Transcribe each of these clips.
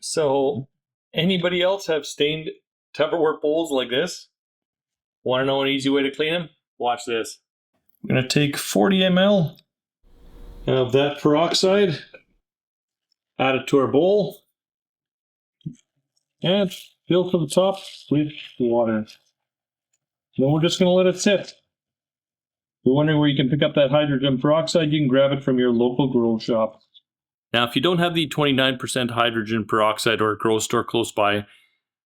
So, anybody else have stained Tupperware bowls like this? Want to know an easy way to clean them? Watch this. I'm going to take 40 ml of that peroxide, add it to our bowl, and fill to the top with water. Then we're just going to let it sit. If you're wondering where you can pick up that hydrogen peroxide, you can grab it from your local grow shop. Now, if you don't have the 29% hydrogen peroxide or a grow store close by,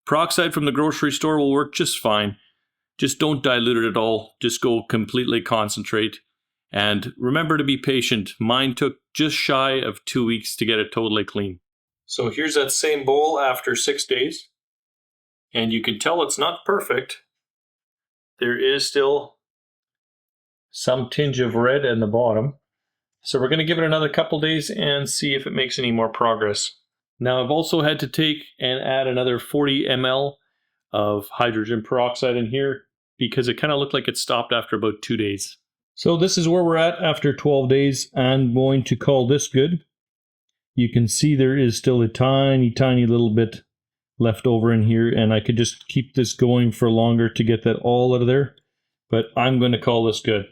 peroxide from the grocery store will work just fine. Just don't dilute it at all. Just go completely concentrate. And remember to be patient. Mine took just shy of 2 weeks to get it totally clean. So here's that same bowl after 6 days. And you can tell it's not perfect. There is still some tinge of red in the bottom. So we're going to give it another couple days and see if it makes any more progress. Now I've also had to take and add another 40 ml of hydrogen peroxide in here because it kind of looked like it stopped after about 2 days. So this is where we're at after 12 days. I'm going to call this good. You can see there is still a tiny little bit left over in here, and I could just keep this going for longer to get that all out of there. But I'm going to call this good.